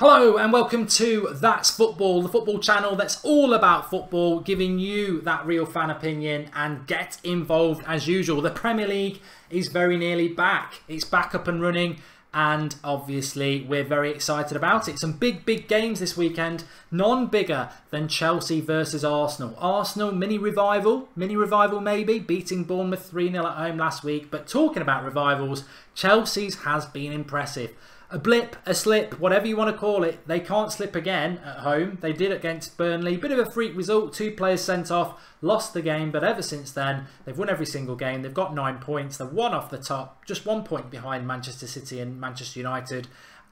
Hello and welcome to That's Football, the football channel that's all about football, giving you that real fan opinion and get involved as usual. The Premier League is very nearly back. It's back up and running and obviously we're very excited about it. Some big games this weekend, none bigger than Chelsea versus Arsenal. Arsenal mini revival maybe, beating Bournemouth 3-0 at home last week. But talking about revivals, Chelsea's has been impressive. A blip, a slip, whatever you want to call it. They can't slip again at home. They did against Burnley. Bit of a freak result. 2 players sent off. Lost the game. But ever since then, they've won every single game. They've got 9 points. They're one off the top. Just 1 point behind Manchester City and Manchester United.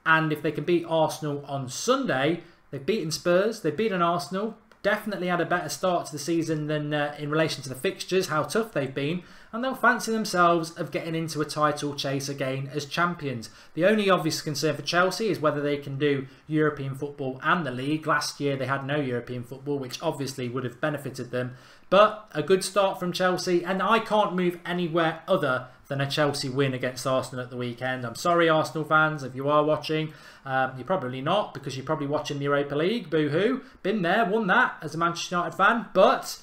And if they can beat Arsenal on Sunday, they've beaten Spurs. They've beaten Arsenal. Definitely had a better start to the season than in relation to the fixtures, how tough they've been. And they'll fancy themselves of getting into a title chase again as champions. The only obvious concern for Chelsea is whether they can do European football and the league. Last year they had no European football, which obviously would have benefited them. But a good start from Chelsea, and I can't move anywhere other than a Chelsea win against Arsenal at the weekend. I'm sorry, Arsenal fans, if you are watching. You're probably not, because you're probably watching the Europa League. Boo-hoo. Been there, won that as a Manchester United fan. But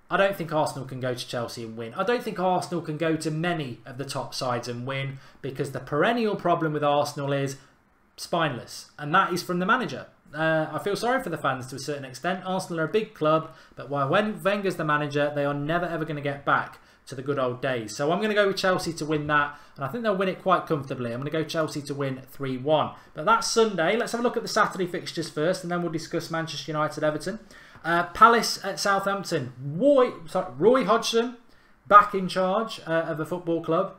I don't think Arsenal can go to Chelsea and win. I don't think Arsenal can go to many of the top sides and win, because the perennial problem with Arsenal is spineless. And that is from the manager. I feel sorry for the fans to a certain extent. Arsenal are a big club, but while Wenger's the manager, they are never ever going to get back to the good old days. So I'm going to go with Chelsea to win that, and I think they'll win it quite comfortably. I'm going to go Chelsea to win 3-1. But that's Sunday. Let's have a look at the Saturday fixtures first, and then we'll discuss Manchester United Everton. Palace at Southampton. Roy Hodgson back in charge of a football club.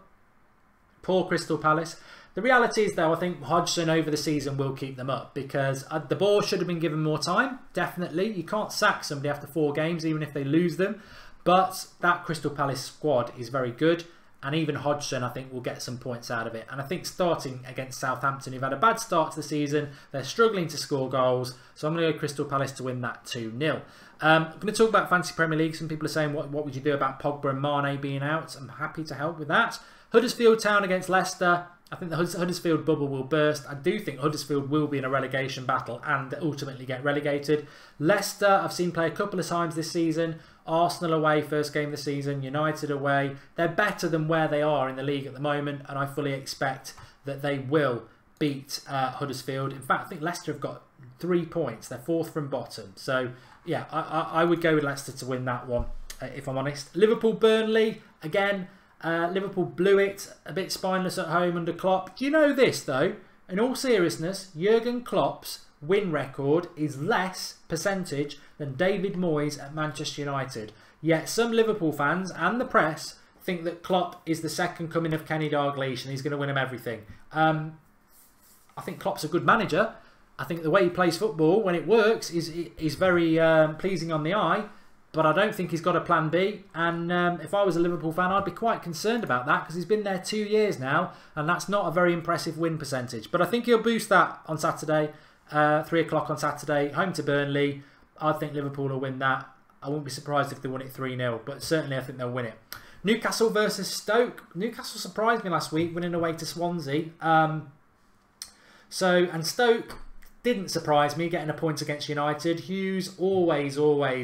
Poor Crystal Palace. The reality is, though, I think Hodgson over the season will keep them up, because the ball should have been given more time, definitely. You can't sack somebody after 4 games, even if they lose them. But that Crystal Palace squad is very good, and even Hodgson, I think, will get some points out of it. And I think starting against Southampton, who've had a bad start to the season, they're struggling to score goals. So I'm going to go Crystal Palace to win that 2-0. I'm going to talk about Fantasy Premier League. Some people are saying, what would you do about Pogba and Mane being out? I'm happy to help with that. Huddersfield Town against Leicester. I think the Huddersfield bubble will burst. I do think Huddersfield will be in a relegation battle and ultimately get relegated. Leicester, I've seen play a couple of times this season. Arsenal away, first game of the season. United away. They're better than where they are in the league at the moment, and I fully expect that they will beat Huddersfield. In fact, I think Leicester have got 3 points. They're 4th from bottom. So, yeah, I would go with Leicester to win that one, if I'm honest. Liverpool Burnley, again. Liverpool blew it, a bit spineless at home under Klopp. Do you know this, though? In all seriousness, Jurgen Klopp's win record is less percentage than David Moyes at Manchester United. Yet some Liverpool fans and the press think that Klopp is the second coming of Kenny Dalglish and he's going to win them everything. I think Klopp's a good manager. I think the way he plays football, when it works, is very pleasing on the eye. But I don't think he's got a plan B. And if I was a Liverpool fan, I'd be quite concerned about that, because he's been there 2 years now, and that's not a very impressive win percentage. But I think he'll boost that on Saturday, 3 o'clock on Saturday, home to Burnley. I think Liverpool will win that. I wouldn't be surprised if they won it 3-0, but certainly I think they'll win it. Newcastle versus Stoke. Newcastle surprised me last week, winning away to Swansea. And Stoke didn't surprise me, getting a point against United. Hughes, always,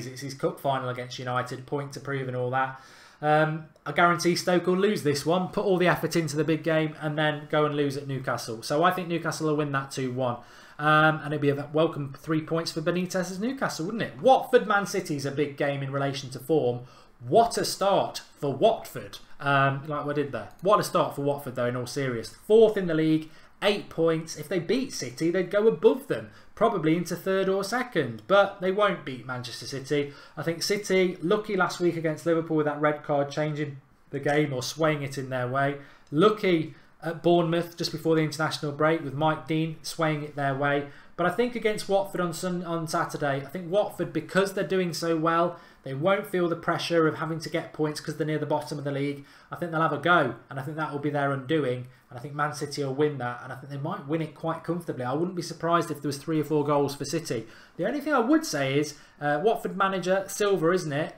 it's his cup final against United, point to prove and all that. I guarantee Stoke will lose this one, put all the effort into the big game, and then go and lose at Newcastle. So I think Newcastle will win that 2-1. And it'd be a welcome 3 points for Benitez's Newcastle, wouldn't it? Watford Man City is a big game in relation to form. What a start for Watford. Like we did there. What a start for Watford, though, in all seriousness. 4th in the league. 8 points. If they beat City, they'd go above them, probably into 3rd or 2nd, but they won't beat Manchester City. I think City, lucky last week against Liverpool with that red card changing the game or swaying it in their way. Lucky at Bournemouth just before the international break with Mike Dean swaying it their way. But I think against Watford on Saturday, I think Watford, because they're doing so well, they won't feel the pressure of having to get points because they're near the bottom of the league. I think they'll have a go, and I think that will be their undoing. And I think Man City will win that, and I think they might win it quite comfortably. I wouldn't be surprised if there was 3 or 4 goals for City. The only thing I would say is, Watford manager, Silva, isn't it?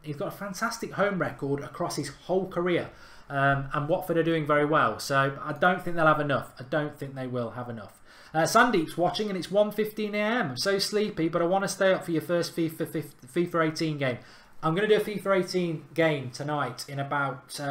He's got a fantastic home record across his whole career. And Watford are doing very well. So I don't think they'll have enough. I don't think they will have enough. Sandeep's watching and it's 1:15 AM. I'm so sleepy, but I want to stay up for your first FIFA 18 game. I'm going to do a FIFA 18 game tonight in about 2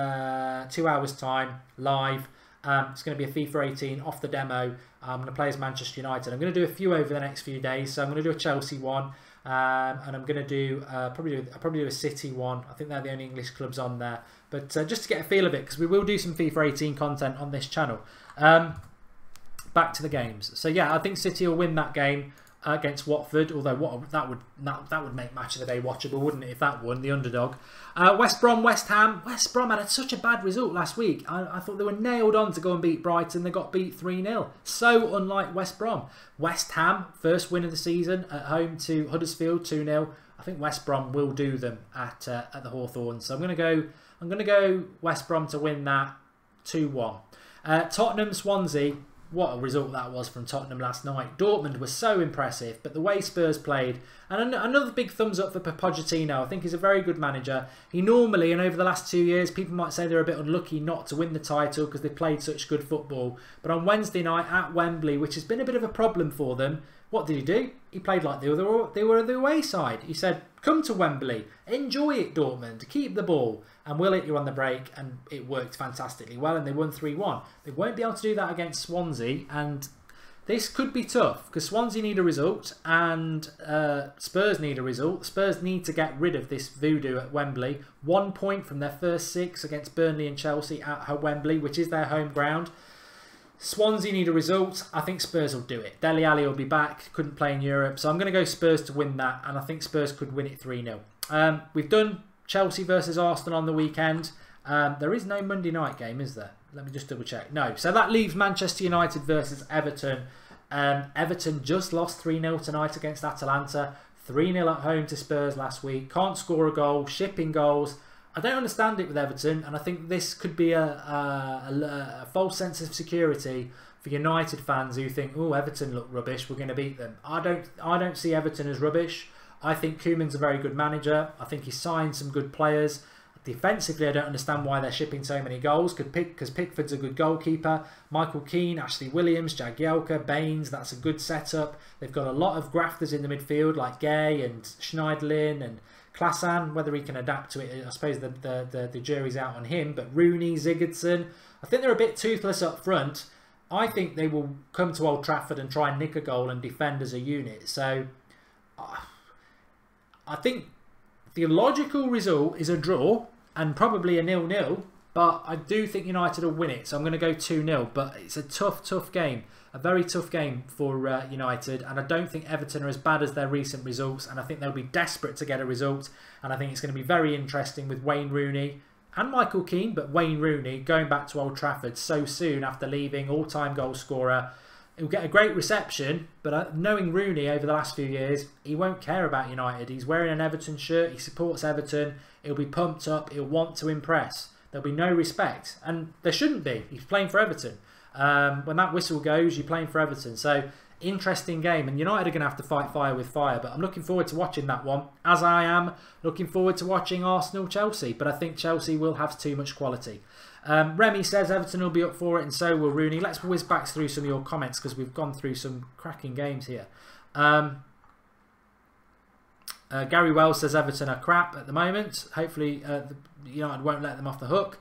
hours time, live. It's going to be a FIFA 18 off the demo. I'm going to play as Manchester United. I'm going to do a few over the next few days. So I'm going to do a Chelsea one. And I'm going to do probably do a City one. I think they're the only English clubs on there. But just to get a feel of it, because we will do some FIFA 18 content on this channel. Back to the games. So yeah, I think City will win that game against Watford. Although that would make match of the day watchable, wouldn't it? If that won, the underdog. West Brom, West Ham. West Brom had such a bad result last week. I thought they were nailed on to go and beat Brighton. They got beat 3-0. So unlike West Brom. West Ham, first win of the season at home to Huddersfield, 2-0. I think West Brom will do them at the Hawthorns. So I'm going to go West Brom to win that 2-1. Tottenham, Swansea. What a result that was from Tottenham last night. Dortmund was so impressive, but the way Spurs played, and another big thumbs up for Pochettino. I think he's a very good manager. He normally, and over the last 2 years, people might say they're a bit unlucky not to win the title because they played such good football. But on Wednesday night at Wembley, which has been a bit of a problem for them, what did he do? He played like they were the away side. He said, come to Wembley, enjoy it Dortmund, keep the ball, and we'll hit you on the break, and it worked fantastically well, and they won 3-1. They won't be able to do that against Swansea, and this could be tough, because Swansea need a result, and Spurs need a result. Spurs need to get rid of this voodoo at Wembley. 1 point from their first 6 against Burnley and Chelsea at Wembley, which is their home ground. Swansea need a result. I think Spurs will do it. Dele Alli will be back. Couldn't play in Europe. So I'm going to go Spurs to win that. And I think Spurs could win it 3-0. We've done Chelsea versus Arsenal on the weekend. There is no Monday night game, is there? Let me just double check. No. So that leaves Manchester United versus Everton. Everton just lost 3-0 tonight against Atalanta. 3-0 at home to Spurs last week. Can't score a goal. Shipping goals. I don't understand it with Everton, and I think this could be a false sense of security for United fans who think, "Oh, Everton look rubbish. We're going to beat them." I don't see Everton as rubbish. I think Koeman's a very good manager. I think he's signed some good players. Defensively, I don't understand why they're shipping so many goals. Because Pickford's a good goalkeeper. Michael Keane, Ashley Williams, Jagielka, Baines. That's a good setup. They've got a lot of grafters in the midfield like Gay and Schneiderlin and Klasan. Whether he can adapt to it, I suppose the jury's out on him. But Rooney, Sigurdsson, I think they're a bit toothless up front. I think they will come to Old Trafford and try and nick a goal and defend as a unit. So I think the logical result is a draw and probably a 0-0. But I do think United will win it. So I'm going to go 2-0. But it's a tough game. A very tough game for United, and I don't think Everton are as bad as their recent results, and I think they'll be desperate to get a result, and I think it's going to be very interesting with Wayne Rooney and Michael Keane, but Wayne Rooney going back to Old Trafford so soon after leaving, all-time goal scorer. He'll get a great reception, but knowing Rooney over the last few years, he won't care about United. He's wearing an Everton shirt, he supports Everton, he'll be pumped up, he'll want to impress. There'll be no respect, and there shouldn't be. He's playing for Everton. When that whistle goes, you're playing for Everton. So, interesting game. And United are going to have to fight fire with fire. But I'm looking forward to watching that one. As I am looking forward to watching Arsenal-Chelsea. But I think Chelsea will have too much quality. Remy says Everton will be up for it, and so will Rooney. Let's whiz back through some of your comments because we've gone through some cracking games here. Gary Wells says Everton are crap at the moment. Hopefully United won't let them off the hook.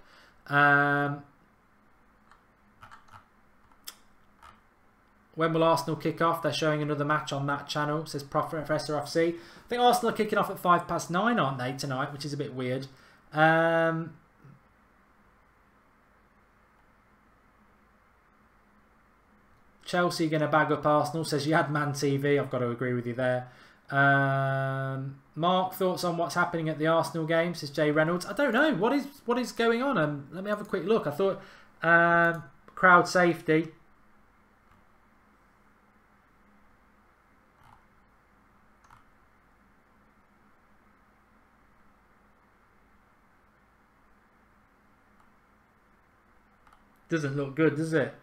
When will Arsenal kick off? They're showing another match on that channel, says Professor FC. I think Arsenal are kicking off at 9:05, aren't they, tonight, which is a bit weird. Chelsea going to bag up Arsenal, says you had Man TV. I've got to agree with you there. Mark, thoughts on what's happening at the Arsenal game, says Jay Reynolds. I don't know. What is going on? Let me have a quick look. I thought crowd safety. Doesn't look good, does it?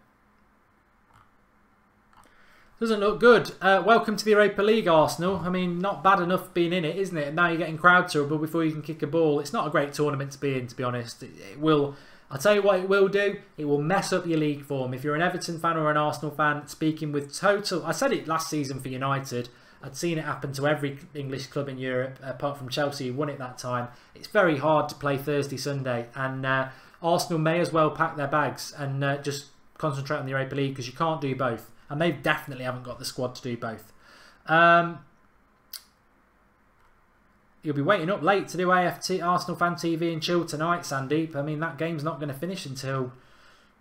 Doesn't look good. Welcome to the Europa League, Arsenal. I mean, not bad enough being in it, isn't it? And now you're getting crowd trouble before you can kick a ball. It's not a great tournament to be in, to be honest. It will I'll tell you what it will do. It will mess up your league form. If you're an Everton fan or an Arsenal fan, speaking with total... I said it last season for United. I'd seen it happen to every English club in Europe, apart from Chelsea, who won it that time. It's very hard to play Thursday, Sunday. And Arsenal may as well pack their bags and just concentrate on the Europa League, because you can't do both. And they definitely haven't got the squad to do both. You'll be waiting up late to do AFT, Arsenal Fan TV and chill tonight, Sandeep. I mean, that game's not going to finish until...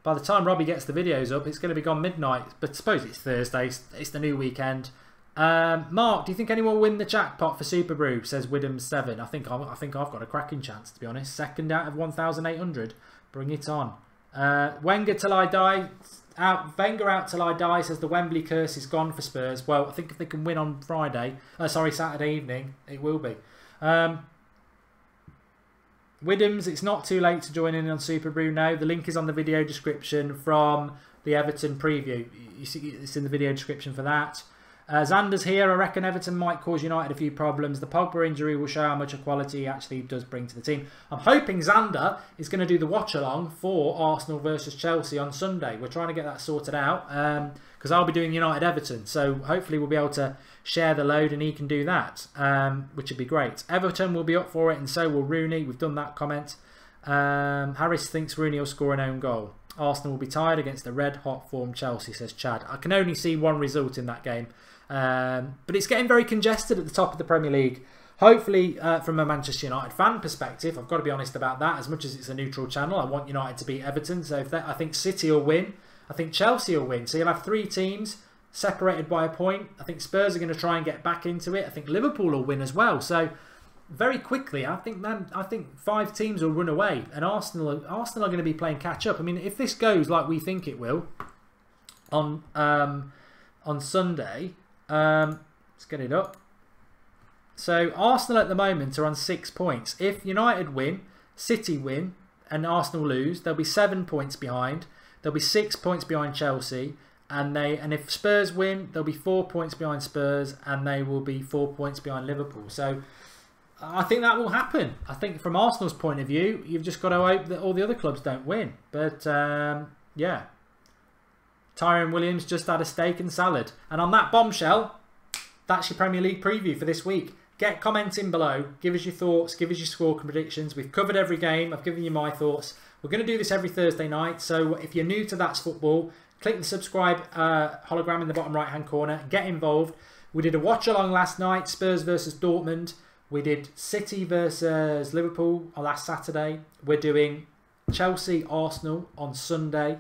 By the time Robbie gets the videos up, it's going to be gone midnight. But I suppose it's Thursday. It's the new weekend. Mark, do you think anyone will win the jackpot for Super Brew? Says Widham7. I think I've got a cracking chance, to be honest. Second out of 1,800. Bring it on. Wenger till I die. Wenger out till I die, says the Wembley curse is gone for Spurs. Well, I think if they can win on Saturday evening, it will be. Widhams, it's not too late to join in on Super Brew now. The link is on the video description from the Everton preview. You see, it's in the video description for that. Xander's here. I reckon Everton might cause United a few problems. The Pogba injury will show how much of quality he actually does bring to the team. I'm hoping Xander is going to do the watch-along for Arsenal versus Chelsea on Sunday. We're trying to get that sorted out because I'll be doing United-Everton. So hopefully we'll be able to share the load and he can do that, which would be great. Everton will be up for it and so will Rooney. We've done that comment. Harris thinks Rooney will score an own goal. Arsenal will be tired against the red-hot form Chelsea, says Chad. I can only see one result in that game. But it's getting very congested at the top of the Premier League. Hopefully, from a Manchester United fan perspective, I've got to be honest about that. As much as it's a neutral channel, I want United to beat Everton. So I think City will win. I think Chelsea will win. So you'll have three teams separated by a point. I think Spurs are going to try and get back into it. I think Liverpool will win as well. So very quickly, I think 5 teams will run away, and Arsenal are going to be playing catch up. I mean, if this goes like we think it will on Sunday. Let's get it up. So Arsenal at the moment are on 6 points. If United win, City win, and Arsenal lose, they'll be 7 points behind. They'll be 6 points behind Chelsea, and if Spurs win, they'll be 4 points behind Spurs, and they will be 4 points behind Liverpool. So I think that will happen. I think from Arsenal's point of view, you've just got to hope that all the other clubs don't win. But yeah. Tyrone Williams just had a steak and salad. And on that bombshell, that's your Premier League preview for this week. Get commenting below. Give us your thoughts. Give us your score predictions. We've covered every game. I've given you my thoughts. We're going to do this every Thursday night. So if you're new to That's Football, click the subscribe hologram in the bottom right-hand corner. Get involved. We did a watch-along last night. Spurs versus Dortmund. We did City versus Liverpool on last Saturday. We're doing Chelsea-Arsenal on Sunday.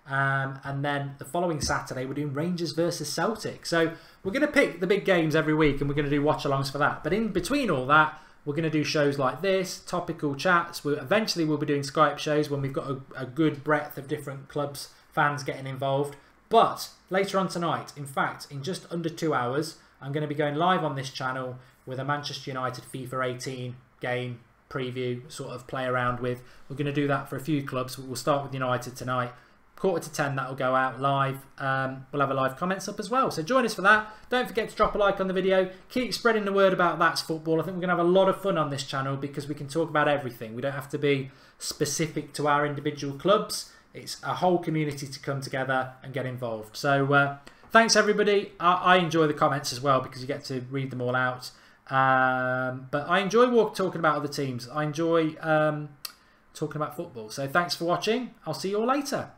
And then the following Saturday we're doing Rangers versus Celtic. So we're going to pick the big games every week and we're going to do watch-alongs for that. But in between all that, we're going to do shows like this, topical chats. Eventually we'll be doing Skype shows when we've got a good breadth of different clubs, fans getting involved. But later on tonight, in fact, in just under 2 hours, I'm going to be going live on this channel with a Manchester United FIFA 18 game preview, sort of play around with. We're going to do that for a few clubs. We'll start with United tonight. 9:45 that will go out live. We'll have a live comments up as well. So join us for that. Don't forget to drop a like on the video. Keep spreading the word about That's Football. I think we're going to have a lot of fun on this channel because we can talk about everything. We don't have to be specific to our individual clubs. It's a whole community to come together and get involved. So thanks everybody. I enjoy the comments as well because you get to read them all out. But I enjoy talking about other teams. I enjoy talking about football. So thanks for watching. I'll see you all later.